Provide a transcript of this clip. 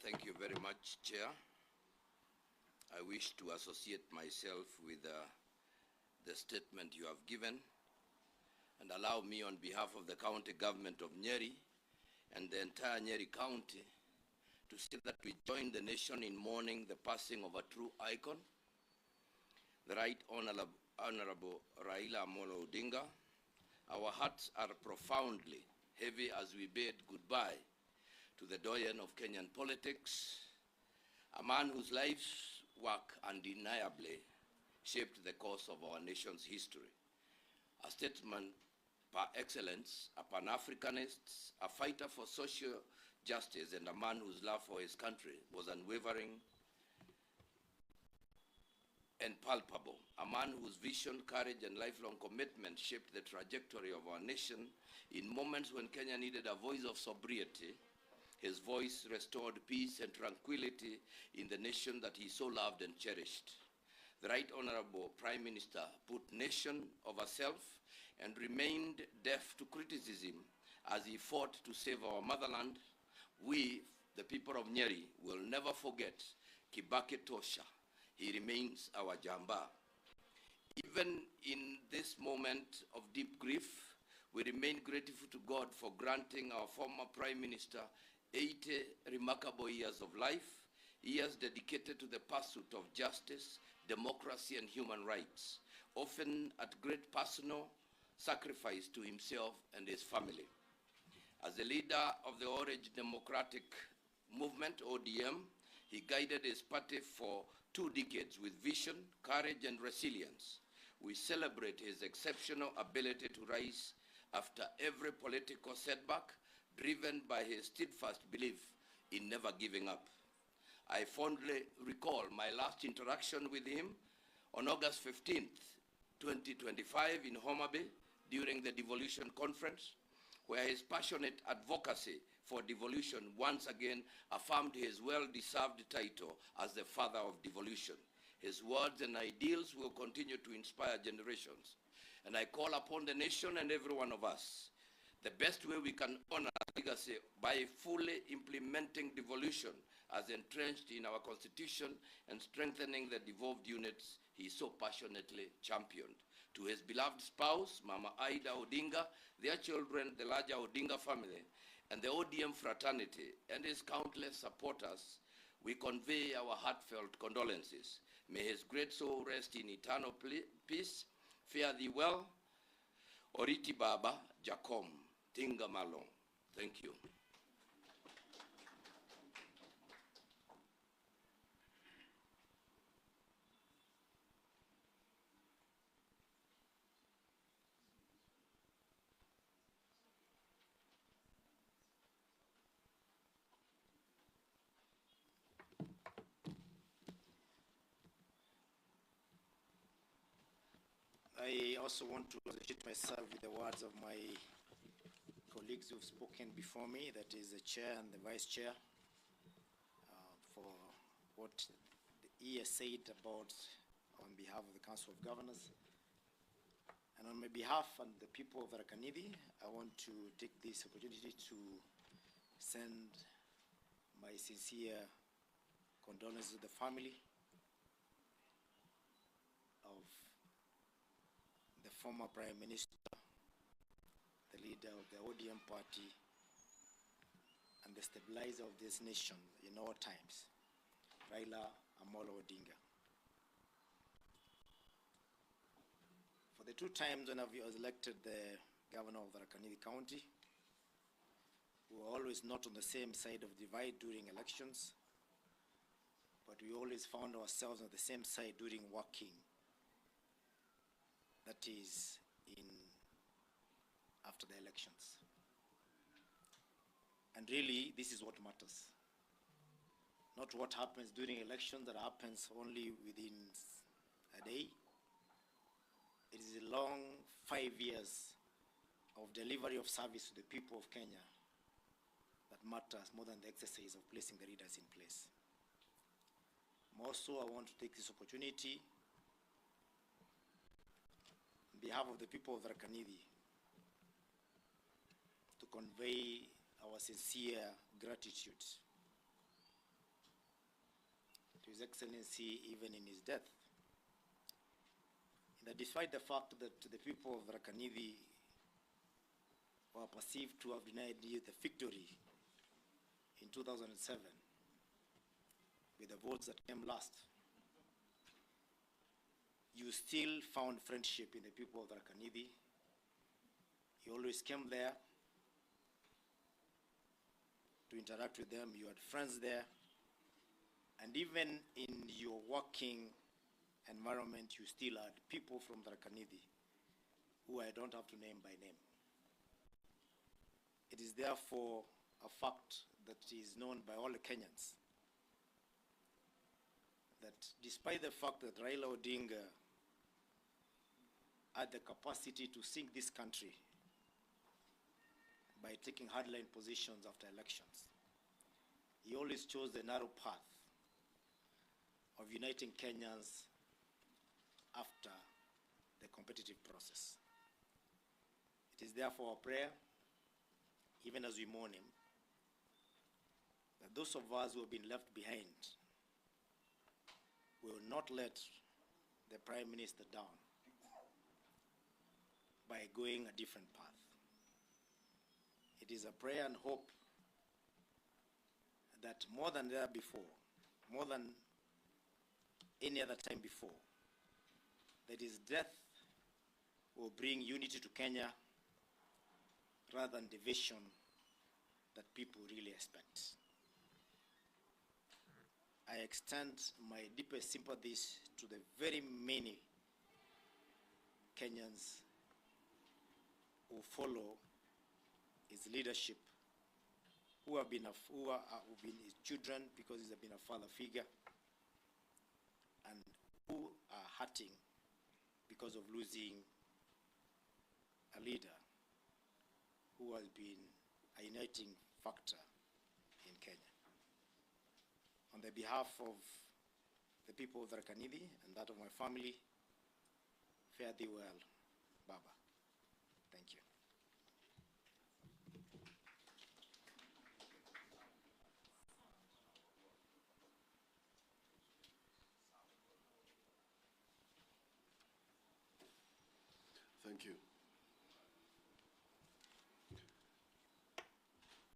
Thank you very much, Chair. I wish to associate myself with the statement you have given, and allow me on behalf of the county government of Nyeri and the entire Nyeri County to say that we join the nation in mourning the passing of a true icon, the Right Honorable RAILA Odinga. Our hearts are profoundly heavy as we bid goodbye to the doyen of Kenyan politics, a man whose life's work undeniably shaped the course of our nation's history. A statesman par excellence, a Pan-Africanist, a fighter for social justice, and a man whose love for his country was unwavering and palpable. A man whose vision, courage, and lifelong commitment shaped the trajectory of our nation in moments when Kenya needed a voice of sobriety. His voice restored peace and tranquility in the nation that he so loved and cherished. The Right Honorable Prime Minister put nation over self and remained deaf to criticism as he fought to save our motherland. We, the people of Nyeri, will never forget KIBAKI TOSHA. He remains our JAMBA. Even in this moment of deep grief, we remain grateful to God for granting our former Prime Minister 80 remarkable years of life, years dedicated to the pursuit of justice, democracy, and human rights, often at great personal sacrifice to himself and his family. As the leader of the Orange Democratic Movement, ODM, he guided his party for 2 decades with vision, courage, and resilience. We celebrate his exceptional ability to rise after every political setback, driven by his steadfast belief in never giving up. I fondly recall my last interaction with him on August 15th, 2025 in Homa Bay during the Devolution Conference, where his passionate advocacy for devolution once again affirmed his well-deserved title as the father of devolution. His words and ideals will continue to inspire generations. And I call upon the nation and every one of us, the best way we can honor legacy by fully implementing devolution as entrenched in our constitution and strengthening the devolved units he so passionately championed. To his beloved spouse, Mama Aida Odinga, their children, the larger Odinga family, and the ODM fraternity, and his countless supporters, we convey our heartfelt condolences. May his great soul rest in eternal peace. Fare thee well. Oriti Baba Jacom. Tinga Malong. Thank you. I also want to associate myself with the words of my colleagues who have spoken before me, that is the chair and the vice chair, for what he has said about on behalf of the Council of Governors. And on my behalf and the people of Tharaka-Nithi, I want to take this opportunity to send my sincere condolences to the family of the former Prime Minister, the leader of the ODM party, and the stabilizer of this nation in all times, RAILA Odinga. For the 2 times when I was elected the governor of Tharaka-Nithi County, we were always not on the same side of the divide during elections, but we always found ourselves on the same side during working. That is after the elections. And really, this is what matters. Not what happens during elections that happens only within a day. It is a long 5 years of delivery of service to the people of Kenya that matters more than the exercise of placing the leaders in place. Also, I want to take this opportunity on behalf of the people of Tharaka-Nithi to convey our sincere gratitude to His Excellency even in his death. That despite the fact that the people of Rakanidi were perceived to have denied you the victory in 2007 with the votes that came last, you still found friendship in the people of Rakanidi. You always came there to interact with them. You had friends there. And even in your working environment, you still had people from Rakanidi who I don't have to name by name. It is therefore a fact that is known by all the Kenyans that despite the fact that Raila Odinga had the capacity to sink this country by taking hardline positions after elections, he always chose the narrow path of uniting Kenyans after the competitive process. It is therefore our prayer, even as we mourn him, that those of us who have been left behind will not let the Prime Minister down by going a different path. It is a prayer and hope that more than there before, more than any other time before, that his death will bring unity to Kenya rather than division that people really expect. I extend my deepest sympathies to the very many Kenyans who follow his leadership, who have been his children because he's been a father figure, and who are hurting because of losing a leader who has been a uniting factor in Kenya. On the behalf of the people of Rakanidi and that of my family, fare thee well, Baba. Thank you. Thank you.